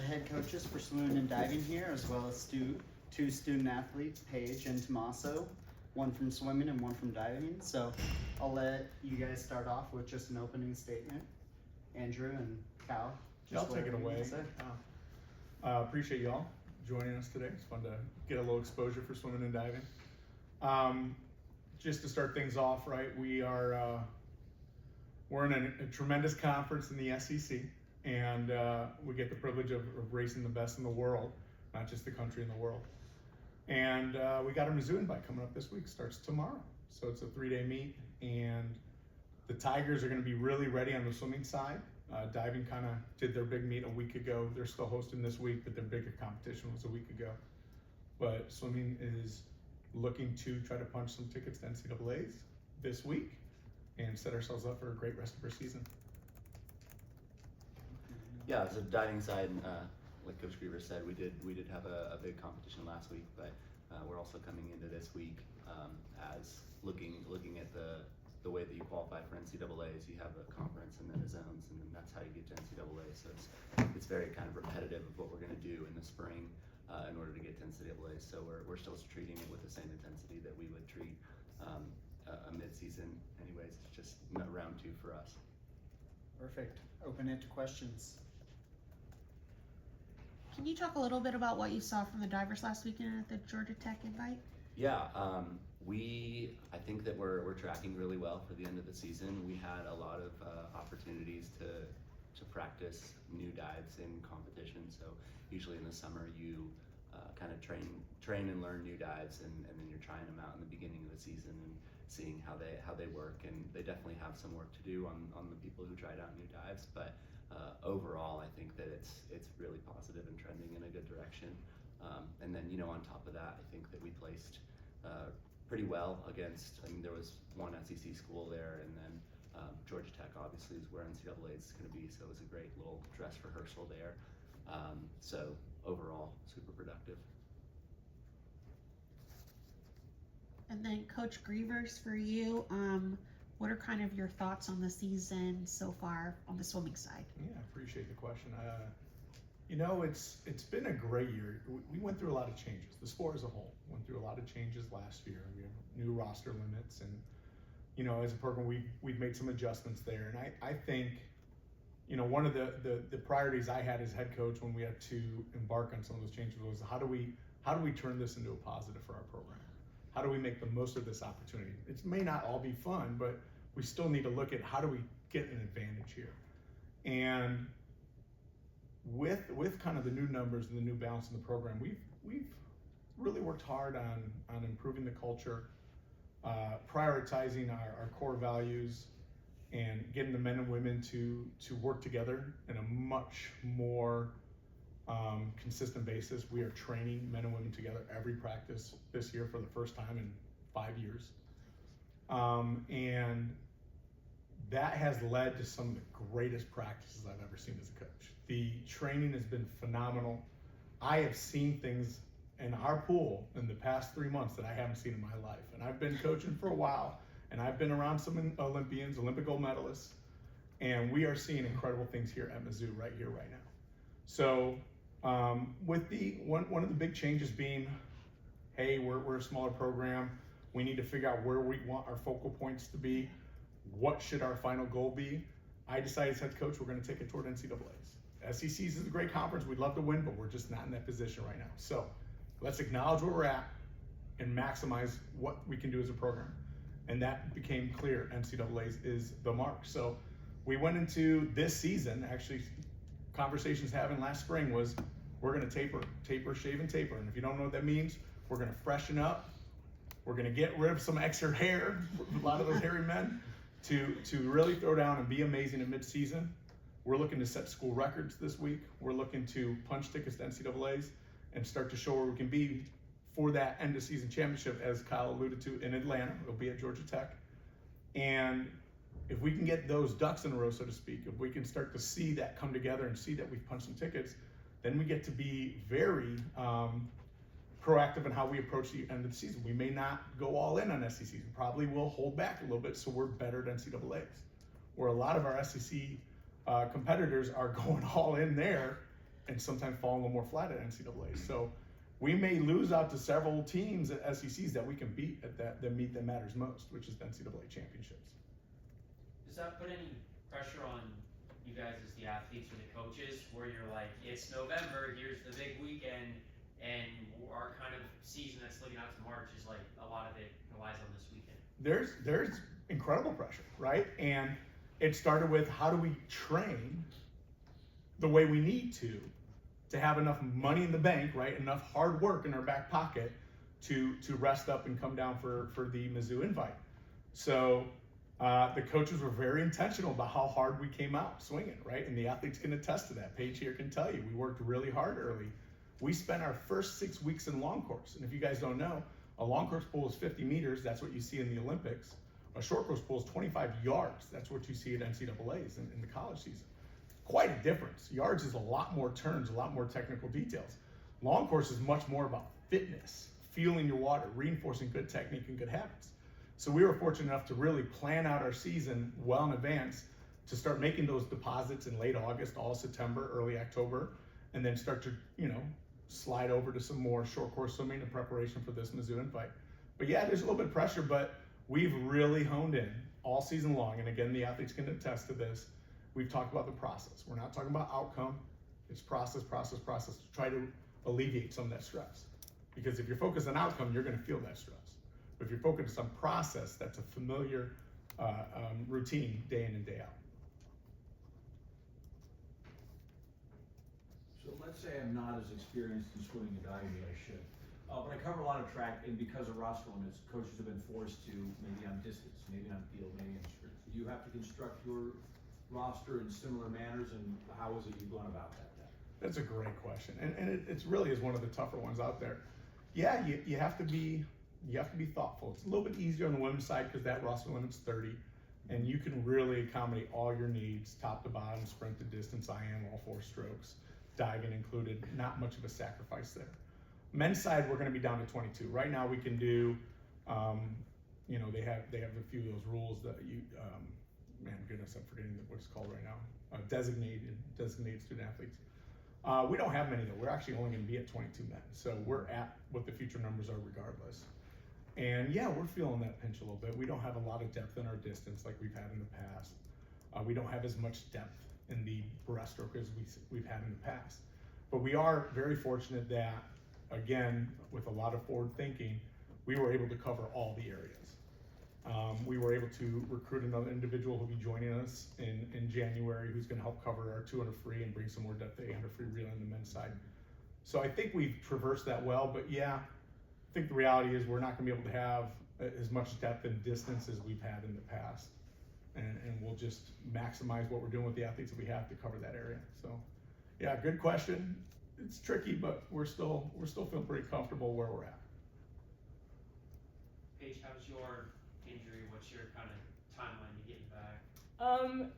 Head coaches for swimming and diving here, as well as two student athletes, Paige and Tommaso, one from swimming and one from diving. So I'll let you guys start off with just an opening statement. Andrew and Cal. I'll take it away. Appreciate y'all joining us today. It's fun to get a little exposure for swimming and diving. Just to start things off, right? We're in a tremendous conference in the SEC. And we get the privilege of racing the best in the world, not just the country, in the world. And we got a Mizzou invite coming up this week. Starts tomorrow. So it's a 3-day meet. And the Tigers are going to be really ready on the swimming side. Diving kind of did their big meet a week ago. They're still hosting this week, but their bigger competition was a week ago. But swimming is looking to try to punch some tickets to NCAAs this week and set ourselves up for a great rest of our season. Yeah, so diving side, like Coach Greavers said, we did have a big competition last week, but we're also coming into this week as looking at the way that you qualify for NCAAs. You have a conference and then a zones, and then that's how you get to NCAA. So it's very kind of repetitive of what we're going to do in the spring in order to get to NCAAs. So we're still treating it with the same intensity that we would treat a mid-season. Anyways, it's just round 2 for us. Perfect. Open it to questions. Can you talk a little bit about what you saw from the divers last weekend at the Georgia Tech invite? Yeah, I think that we're tracking really well for the end of the season. We had a lot of opportunities to practice new dives in competition. So usually in the summer you kind of train and learn new dives, and then you're trying them out in the beginning of the season and seeing how they work. And they definitely have some work to do on the people who tried out new dives, but overall, I think that it's really positive and trending in a good direction. And then, on top of that, I think that we placed pretty well against, there was one SEC school there, and then Georgia Tech obviously is where NCAA is going to be, so it was a great little dress rehearsal there. So overall, super productive. And then Coach Greavers, for you, what are kind of your thoughts on the season so far on the swimming side? Yeah, I appreciate the question. It's been a great year. We went through a lot of changes. The sport as a whole went through a lot of changes last year. We have new roster limits, and as a program, we've made some adjustments there. And I think, one of the priorities I had as head coach when we had to embark on some of those changes was how do we turn this into a positive for our program? How do we make the most of this opportunity? It may not all be fun, but we still need to look at how do we get an advantage here. And with kind of the new numbers and the new balance in the program, we've really worked hard on improving the culture, prioritizing our core values, and getting the men and women to work together in a much more consistent basis. We are training men and women together every practice this year for the first time in 5 years. And that has led to some of the greatest practices I've ever seen as a coach. The training has been phenomenal. I have seen things in our pool in the past 3 months that I haven't seen in my life. And I've been coaching for a while, and I've been around some Olympians, Olympic gold medalists, and we are seeing incredible things here at Mizzou right here, right now. So with one of the big changes being, hey, we're a smaller program. We need to figure out where we want our focal points to be. What should our final goal be? I decided as head coach, we're going to take it toward NCAAs. SECs is a great conference. We'd love to win, but we're just not in that position right now. So let's acknowledge where we're at and maximize what we can do as a program. And that became clear. NCAAs is the mark. So we went into this season, actually conversations having last spring was, we're going to taper, shave, and taper. And if you don't know what that means, we're going to freshen up. We're going to get rid of some extra hair, a lot of those hairy men, to really throw down and be amazing in mid-season. We're looking to set school records this week. We're looking to punch tickets to NCAAs and start to show where we can be for that end-of-season championship, as Kyle alluded to, in Atlanta. It'll be at Georgia Tech. And if we can get those ducks in a row, so to speak, if we can start to see that come together and see that we've punched some tickets, then we get to be very proactive in how we approach the end of the season. We may not go all in on SEC. We probably will hold back a little bit so we're better at NCAAs. Where a lot of our SEC competitors are going all in there and sometimes fall a little more flat at NCAA. So we may lose out to several teams at SECs that we can beat at that meet that matters most, which is the NCAA championships. Does that put any pressure on you guys as the athletes or the coaches, where you're like, it's November, here's the big weekend, and our kind of season that's looking out to March is like a lot of it relies on this weekend? There's incredible pressure, right? And it started with, how do we train the way we need to have enough money in the bank, right? Enough hard work in our back pocket to rest up and come down for the Mizzou invite. So the coaches were very intentional about how hard we came out swinging, right? And the athletes can attest to that. Paige here can tell you, we worked really hard early. We spent our first 6 weeks in long course. And if you guys don't know, a long course pool is 50 meters. That's what you see in the Olympics. A short course pool is 25 yards. That's what you see at NCAAs in the college season. Quite a difference. Yards is a lot more turns, a lot more technical details. Long course is much more about fitness, feeling your water, reinforcing good technique and good habits. So we were fortunate enough to really plan out our season well in advance to start making those deposits in late August, all September, early October, and then start to, slide over to some more short course swimming in preparation for this Mizzou invite. But yeah, there's a little bit of pressure, but we've really honed in all season long. And again, the athletes can attest to this. We've talked about the process. We're not talking about outcome. It's process to try to alleviate some of that stress. Because if you're focused on outcome, you're going to feel that stress. But if you're focused on process, that's a familiar routine day in and day out. So let's say I'm not as experienced in swimming and diving as I should, but I cover a lot of track, and because of roster limits, coaches have been forced to, maybe on distance, maybe on field, maybe on sprints. Do you have to construct your roster in similar manners, and how is it you've gone about that? That's a great question, and it really is one of the tougher ones out there. Yeah, you have to be thoughtful. It's a little bit easier on the women's side because that roster limit's 30, and you can really accommodate all your needs, top to bottom, sprint to distance, IM, all 4 strokes, diving included. Not much of a sacrifice there. Men's side, we're going to be down to 22. Right now, we can do, they have a few of those rules that you, man, goodness, I'm forgetting what it's called right now. Designated student athletes. We don't have many though. We're actually only going to be at 22 men. So we're at what the future numbers are regardless. And yeah, we're feeling that pinch a little bit. We don't have a lot of depth in our distance like we've had in the past. We don't have as much depth in the breaststroke as we've had in the past. But we are very fortunate that, again, with a lot of forward thinking, we were able to cover all the areas. We were able to recruit another individual who'll be joining us in January, who's going to help cover our 200 free and bring some more depth to 800 free relay on the men's side. So I think we've traversed that well, but yeah, I think the reality is we're not going to be able to have as much depth and distance as we've had in the past. And we'll just maximize what we're doing with the athletes that we have to cover that area. So yeah, good question. It's tricky, but we're still feeling pretty comfortable where we're at. Paige, how's your injury? What's your kind of timeline to getting back?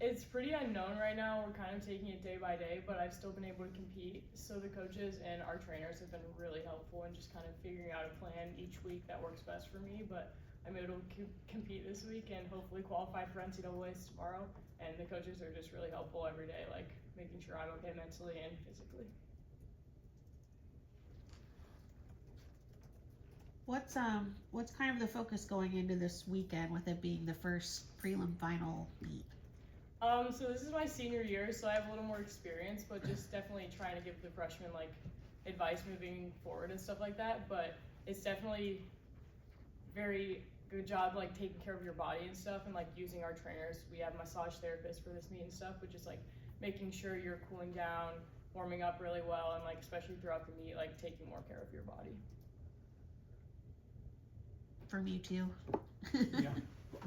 It's pretty unknown right now. We're kind of taking it day by day, but I've still been able to compete. So the coaches and our trainers have been really helpful in just kind of figuring out a plan each week that works best for me. But I'm able to compete this week and hopefully qualify for NCAAs tomorrow. And the coaches are just really helpful every day, like making sure I'm okay mentally and physically. What's kind of the focus going into this weekend with it being the first prelim final meet? So this is my senior year, so I have a little more experience, but just definitely trying to give the freshmen like advice moving forward and stuff like that. But it's definitely very good job like taking care of your body and stuff, and like using our trainers. We have massage therapists for this meet and stuff, but just like making sure you're cooling down, warming up really well, and like especially throughout the meet, like taking more care of your body. For me too. Yeah,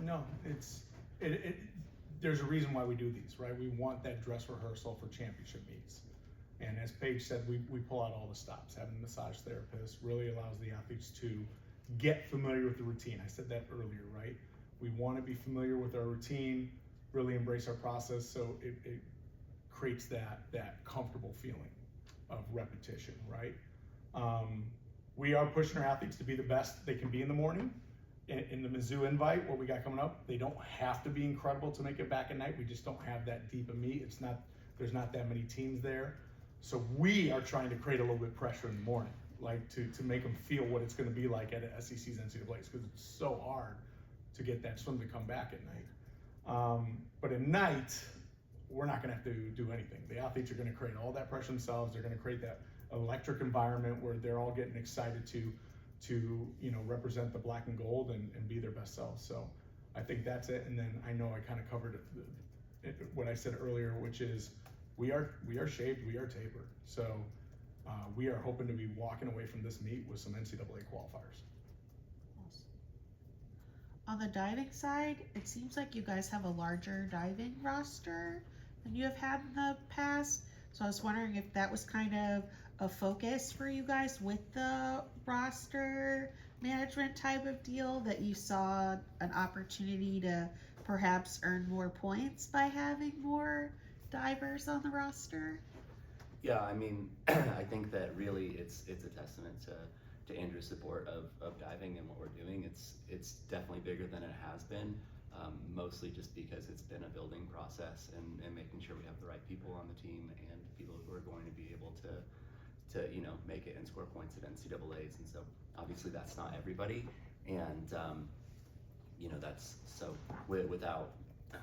no, there's a reason why we do these, right? We want that dress rehearsal for championship meets. And as Paige said, we pull out all the stops. Having a massage therapist really allows the athletes to get familiar with the routine. I said that earlier, right? We want to be familiar with our routine, really embrace our process, so it creates that comfortable feeling of repetition, right? We are pushing our athletes to be the best they can be in the morning. In the Mizzou invite, what we got coming up, they don't have to be incredible to make it back at night. We just don't have that deep a meet. There's not that many teams there. So we are trying to create a little bit of pressure in the morning, like to make them feel what it's going to be like at SEC's NCAA's, because it's so hard to get that swim to come back at night. But at night, we're not going to have to do anything. The athletes are going to create all that pressure themselves. They're going to create that electric environment where they're all getting excited to represent the black and gold and be their best selves. So I think that's it. And then I know I kind of covered what I said earlier, which is we are shaved, we are tapered. So we are hoping to be walking away from this meet with some NCAA qualifiers. On the diving side, it seems like you guys have a larger diving roster than you have had in the past. So I was wondering if that was kind of a focus for you guys with the roster management type of deal, that you saw an opportunity to perhaps earn more points by having more divers on the roster. Yeah, I mean, I think that really it's a testament to Andrew's support of diving and what we're doing. It's definitely bigger than it has been, mostly just because it's been a building process and making sure we have the right people on the team and people who are going to be able to make it and score points at NCAA's. And so obviously that's not everybody, and that's so without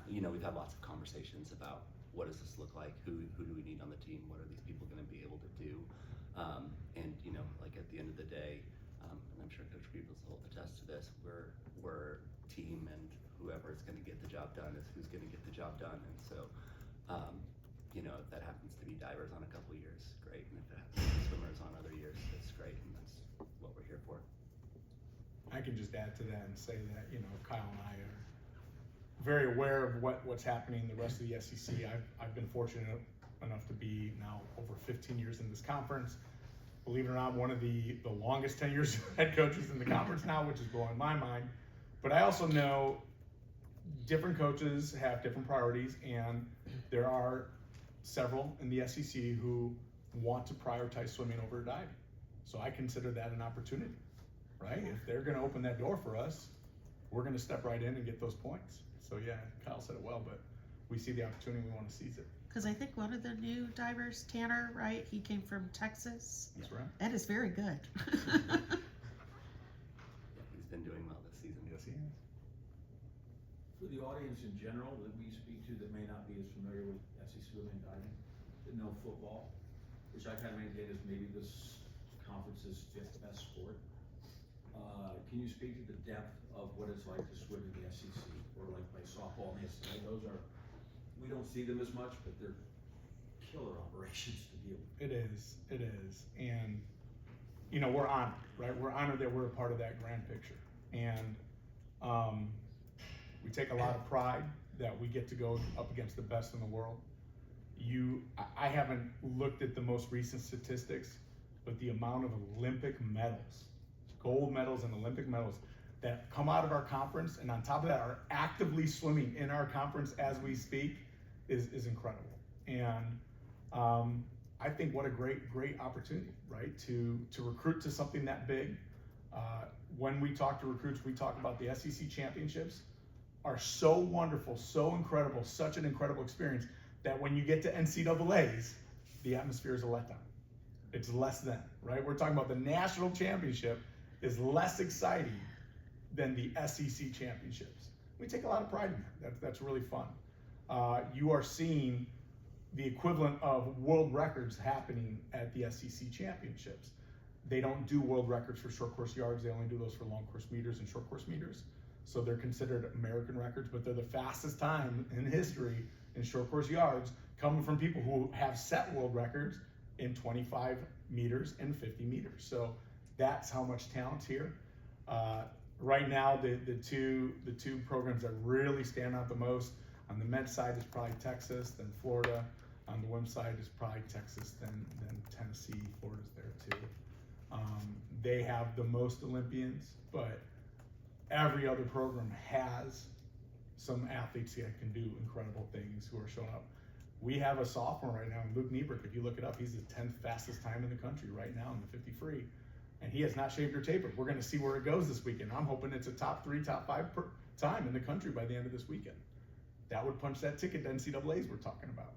we've had lots of conversations about what does this look like, who do we need on the team, what are these people going to be able to do, and like at the end of the day, and I'm sure Coach Greavers will attest to this, we're team, and whoever is going to get the job done is who's going to get the job done. And so if that happens to be divers on a couple of years, great, and if it happens to be swimmers on other years, that's great, and that's what we're here for. I can just add to that and say that Kyle and I are very aware of what's happening in the rest of the SEC. I've been fortunate enough to be now over 15 years in this conference. Believe it or not, one of the longest tenures head coaches in the conference now, which is blowing my mind. But I also know different coaches have different priorities, and there are several in the SEC who want to prioritize swimming over diving. So I consider that an opportunity, right? If they're going to open that door for us, we're going to step right in and get those points. So yeah, Kyle said it well, but we see the opportunity, we want to seize it. Because I think one of the new divers, Tanner, right? He came from Texas. That's right. That is very good. Yeah, he's been doing well this season. Yes, he is. For the audience in general that we speak to that may not be as familiar with SEC swimming and diving, that know football, which I kind of maintain is maybe this conference's fifth best sport. Can you speak to the depth of what it's like to swim in the SEC, or like play softball in the SEC? Those are, we don't see them as much, but they're killer operations to deal with. It is. And, we're honored, right? We're honored that we're a part of that grand picture. And we take a lot of pride that we get to go up against the best in the world. I haven't looked at the most recent statistics, but the amount of Olympic medals, gold medals and Olympic medals that come out of our conference, and on top of that are actively swimming in our conference as we speak, is incredible. And I think what a great opportunity, right? To recruit to something that big. When we talk to recruits, we talk about the SEC championships are so wonderful, so incredible, such an incredible experience that when you get to NCAA's, the atmosphere is a letdown. It's less than, right? We're talking about the national championship is less exciting than the SEC championships. We take a lot of pride in that. That's really fun. You are seeing the equivalent of world records happening at the SEC championships. They don't do world records for short course yards. They only do those for long course meters and short course meters. So they're considered American records, but they're the fastest time in history in short course yards, coming from people who have set world records in 25 meters and 50 meters. So that's how much talent's here. Right now, the two programs that really stand out the most on the men's side is probably Texas, then Florida. On the women's side is probably Texas, then Tennessee. Florida's there too. They have the most Olympians, but every other program has some athletes that can do incredible things who are showing up. We have a sophomore right now, Luke Niebrick. If you look it up, he's the 10th fastest time in the country right now in the 50 free. And he has not shaved or tapered. We're going to see where it goes this weekend. I'm hoping it's a top 3, top 5 time in the country by the end of this weekend. That would punch that ticket to NCAA's we're talking about.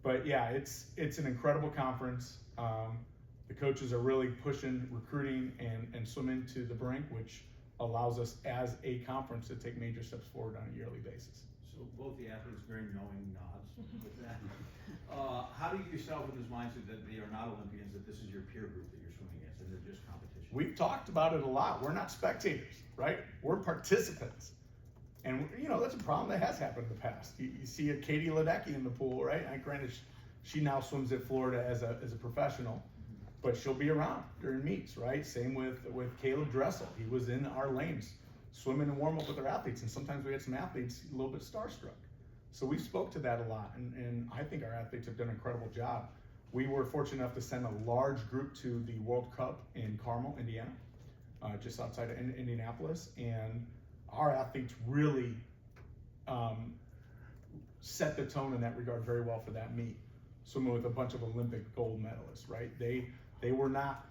But yeah, it's an incredible conference. The coaches are really pushing recruiting and swimming to the brink, which allows us as a conference to take major steps forward on a yearly basis. So both the athletes very knowing nods with that. How do you get yourself in this mindset that they are not Olympians, that this is your peer group that you're swimming against, and they're just competition? We've talked about it a lot. We're not spectators, right? We're participants. And, you know, that's a problem that has happened in the past. You see a Katie Ledecky in the pool, right? And granted, she now swims at Florida as a professional, but she'll be around during meets, right? Same with Caleb Dressel. He was in our lanes swimming and warm up with our athletes. And sometimes we had some athletes a little bit starstruck. So we spoke to that a lot. And I think our athletes have done an incredible job. We were fortunate enough to send a large group to the World Cup in Carmel, Indiana, just outside of Indianapolis. And our athletes really set the tone in that regard very well for that meet. Swimming with a bunch of Olympic gold medalists, right? They were not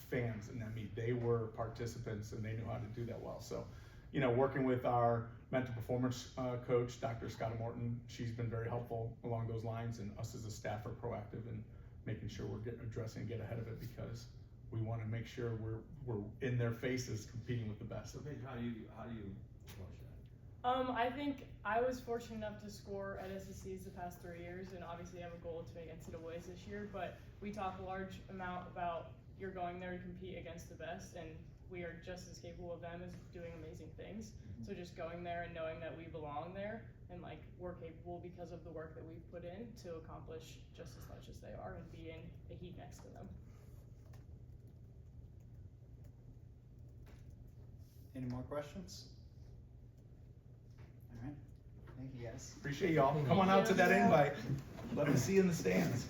fans in that meet. They were participants, and they knew how to do that well. So, you know, working with our mental performance coach, Dr. Scott Morton, she's been very helpful along those lines, and us as a staff are proactive in making sure we're addressing and get ahead of it, because we want to make sure we're in their faces competing with the best. So Paige, how do you approach that? I think I was fortunate enough to score at SSCs the past 3 years, and obviously have a goal to make NCAAs this year, but we talk a large amount about you're going there to compete against the best, and we are just as capable of them as doing amazing things. So just going there and knowing that we belong there, and like we're capable because of the work that we've put in to accomplish just as much as they are and be in a heat next to them. Any more questions? All right. Thank you, guys. Appreciate y'all. Come on out to that invite. Let me see you in the stands.